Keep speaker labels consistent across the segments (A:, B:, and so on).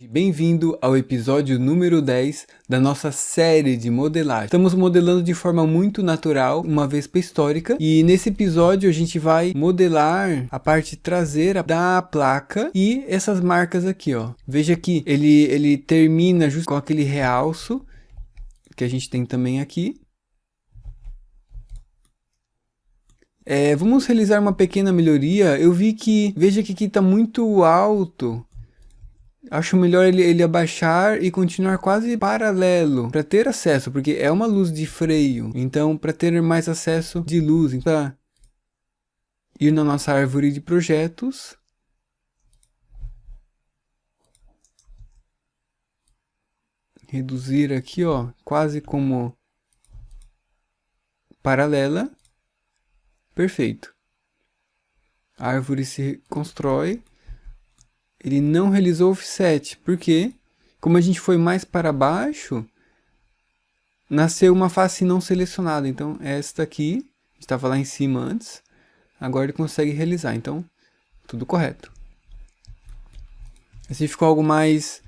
A: Bem-vindo ao episódio número 10 da nossa série de modelagem. Estamos modelando de forma muito natural, uma vespa histórica, e nesse episódio a gente vai modelar a parte traseira da placa e essas marcas aqui, ó. Veja que ele termina justo com aquele realço que a gente tem também aqui. Vamos realizar uma pequena melhoria. Eu vi que, veja que aqui está muito alto. Acho melhor ele abaixar e continuar quase paralelo para ter acesso, porque é uma luz de freio. Então, para ter mais acesso de luz, para ir na nossa árvore de projetos, reduzir aqui, ó, quase como paralela. Perfeito. A árvore se constrói. Ele não realizou offset, porque como a gente foi mais para baixo, nasceu uma face não selecionada. Então esta aqui, estava lá em cima antes, agora ele consegue realizar. Então tudo correto. Assim ficou algo mais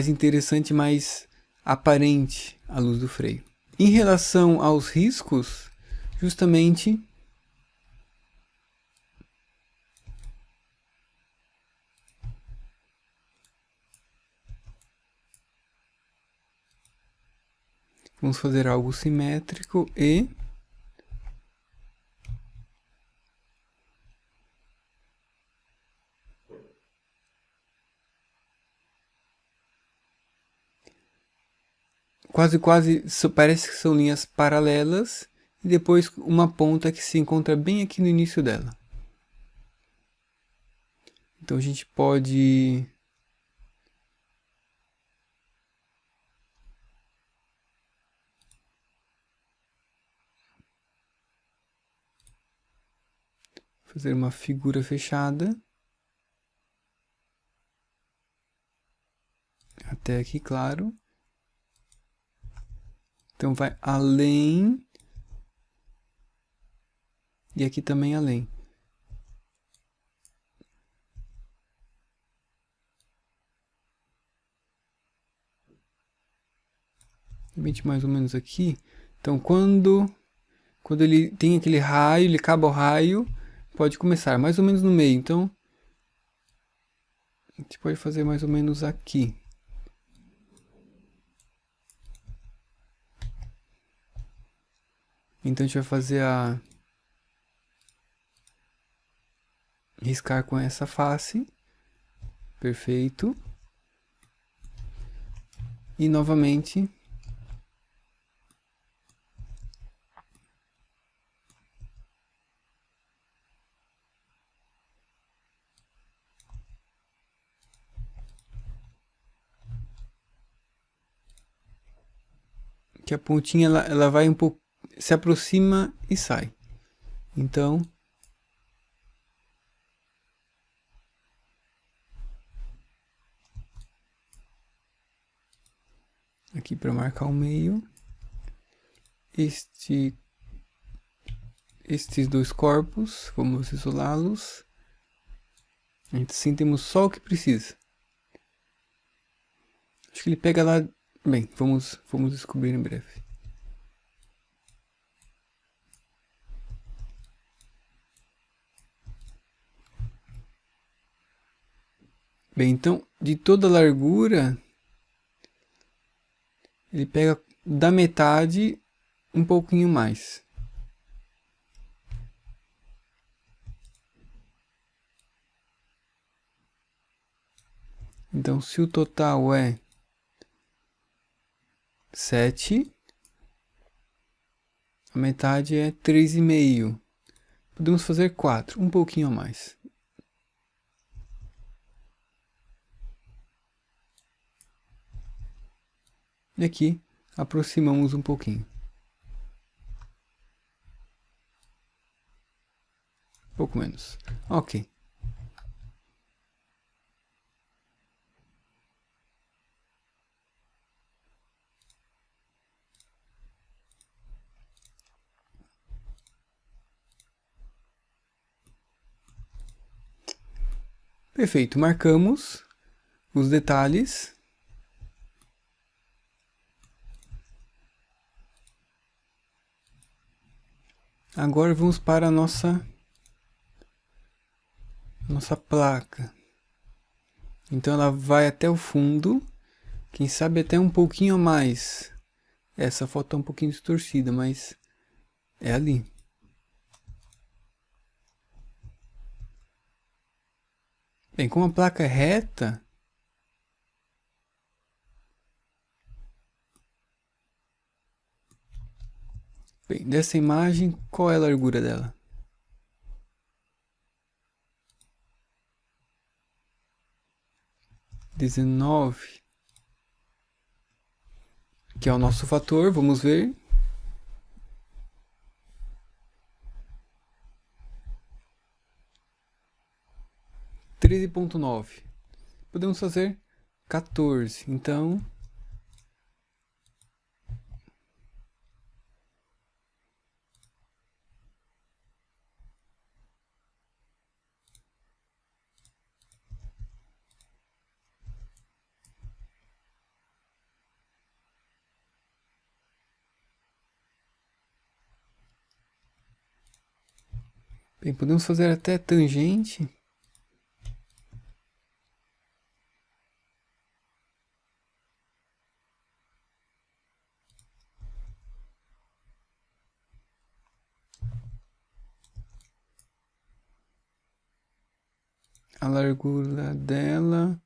A: interessante, mais aparente à luz do freio. Em relação aos riscos, justamente vamos fazer algo simétrico e quase parece que são linhas paralelas e depois uma ponta que se encontra bem aqui no início dela. Então a gente pode fazer uma figura fechada até aqui, claro. Então vai além e aqui também além. Mais ou menos aqui. Então quando ele tem aquele raio, ele acaba o raio, pode começar mais ou menos no meio. Então a gente pode fazer mais ou menos aqui. Então a gente vai fazer riscar com essa face. Perfeito. E novamente que a pontinha ela vai um pouco, se aproxima e sai. Então aqui para marcar o meio, estes dois corpos, vamos isolá-los. Assim temos só o que precisa. Acho que ele pega lá. Bem, vamos descobrir em breve. Bem, então, de toda a largura, ele pega da metade um pouquinho mais. Então, se o total é 7, a metade é 3,5. Podemos fazer 4, um pouquinho a mais. E aqui aproximamos um pouquinho. Um pouco menos. Ok. Perfeito, marcamos os detalhes. Agora vamos para a nossa placa. Então ela vai até o fundo, quem sabe até um pouquinho a mais. Essa foto é um pouquinho distorcida, mas é ali. Bem, como a placa é reta, bem, dessa imagem, qual é a largura dela? (19), que é o nosso fator, vamos ver. (13,9). Podemos fazer 14, então... Bem, podemos fazer até tangente. A largura dela,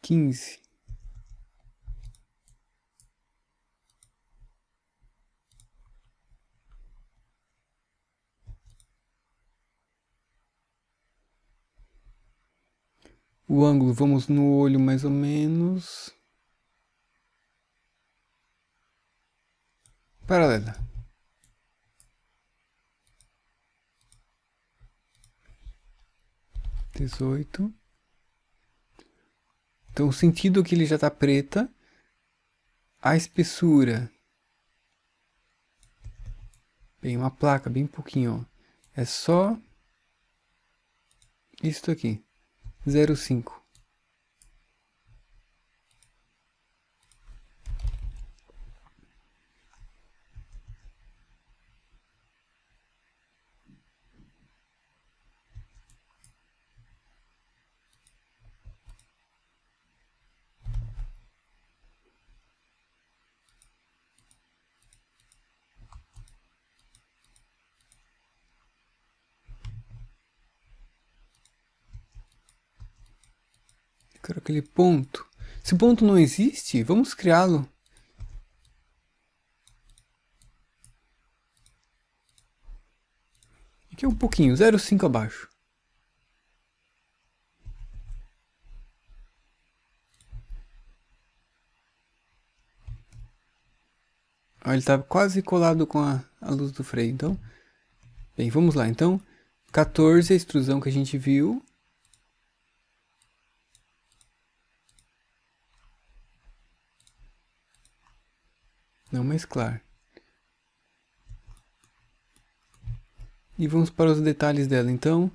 A: 15. O ângulo, vamos no olho mais ou menos. Paralela. (18). Então o sentido que ele já está preta. A espessura. Bem, uma placa, bem pouquinho, ó. É só isto aqui. 0,5. Quero aquele ponto. Se o ponto não existe, vamos criá-lo. Aqui é um pouquinho, 0,5 abaixo. Ó, ele está quase colado com a luz do freio, então... Bem, vamos lá, então. 14, a extrusão que a gente viu. Não mais claro. E vamos para os detalhes dela, então.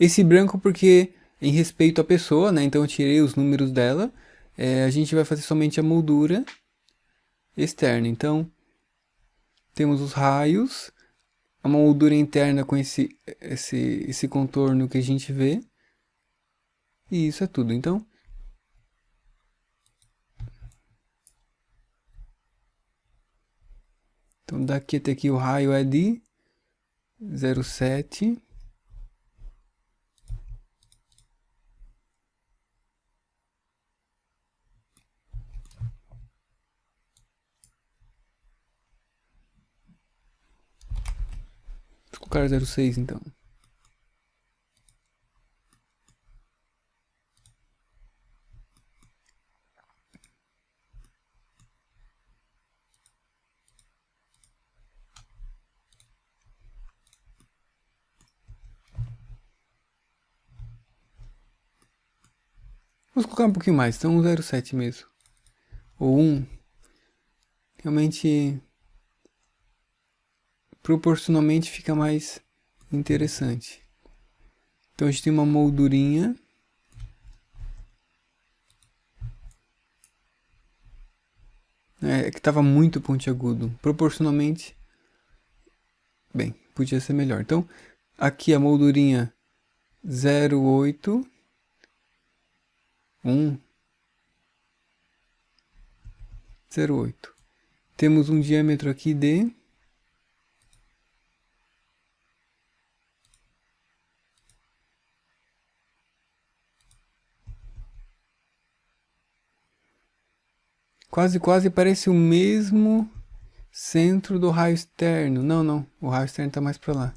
A: Esse branco porque em respeito à pessoa, né? Então eu tirei os números dela. A gente vai fazer somente a moldura externa. Então temos os raios, a moldura interna com esse contorno que a gente vê. E isso é tudo. Então daqui até aqui o raio é de 0,7. Vou colocar 0,6 então. Vamos colocar um pouquinho mais, então 0,7 mesmo. Ou 1. Realmente, proporcionalmente fica mais interessante. Então a gente tem uma moldurinha. É que estava muito pontiagudo. Proporcionalmente, bem, podia ser melhor. Então, aqui a moldurinha 0,8, 1, 0,8. Temos um diâmetro aqui de 'quase parece o mesmo centro do raio externo. Não, o raio externo está mais para lá.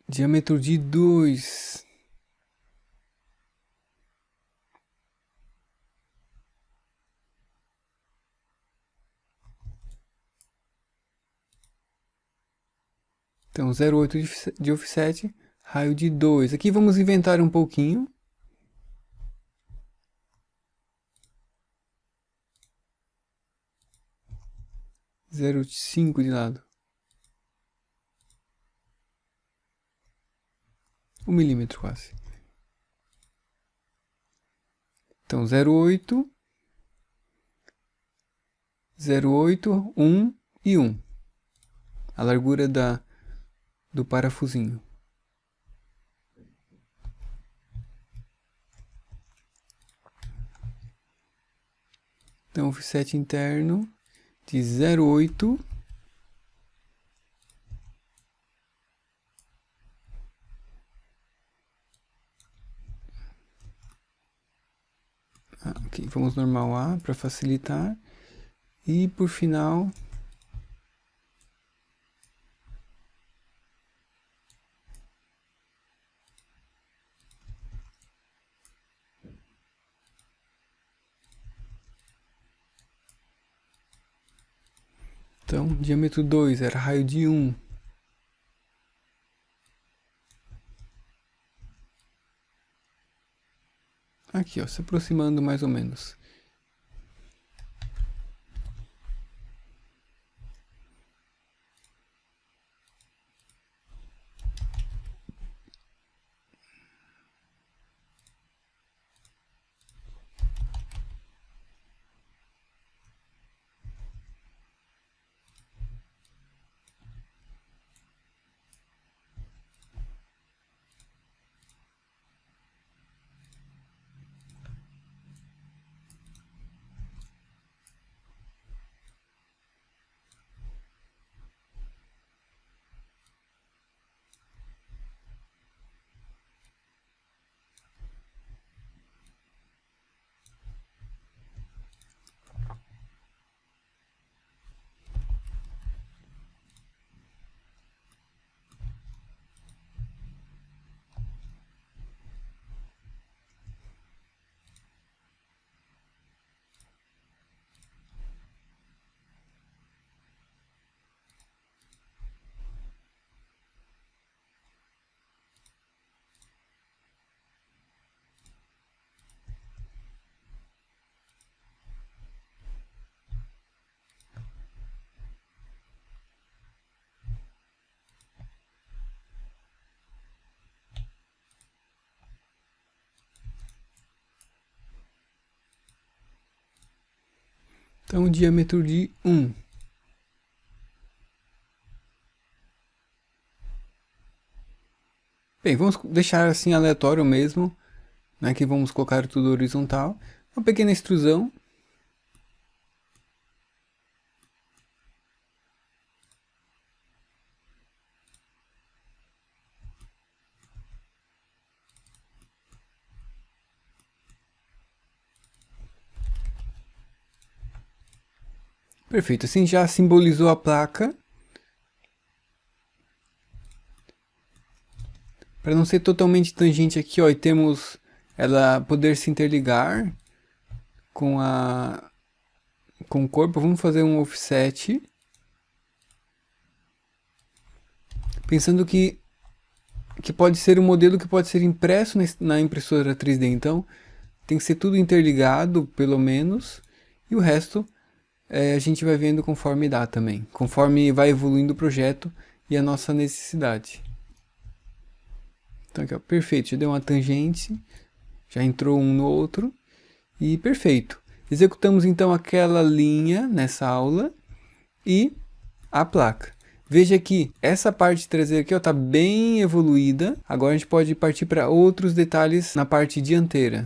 A: Diâmetro de 2. Então, 0,8 de offset, raio de 2. Aqui vamos inventar um pouquinho. Zero vírgula cinco de lado. 1 milímetro quase. Então, 0,8, 0,8, 1 e 1. A largura do parafusinho. Então, offset interno de 0,8. Ok, vamos normal A para facilitar. E por final, então, diâmetro 2 era raio de 1. Aqui, ó, se aproximando mais ou menos. Então, diâmetro de 1. Bem, vamos deixar assim aleatório mesmo, né, que vamos colocar tudo horizontal. Uma pequena extrusão. Perfeito, assim já simbolizou a placa. Para não ser totalmente tangente aqui, ó, e temos ela poder se interligar com o corpo, vamos fazer um offset. Pensando que pode ser um modelo que pode ser impresso na impressora 3D. Então, tem que ser tudo interligado, pelo menos. E o resto a gente vai vendo conforme dá também. Conforme vai evoluindo o projeto e a nossa necessidade. Então aqui, ó, perfeito, já deu uma tangente, já entrou um no outro, e perfeito. Executamos então aquela linha nessa aula e a placa. Veja que essa parte traseira aqui está bem evoluída. Agora a gente pode partir para outros detalhes na parte dianteira.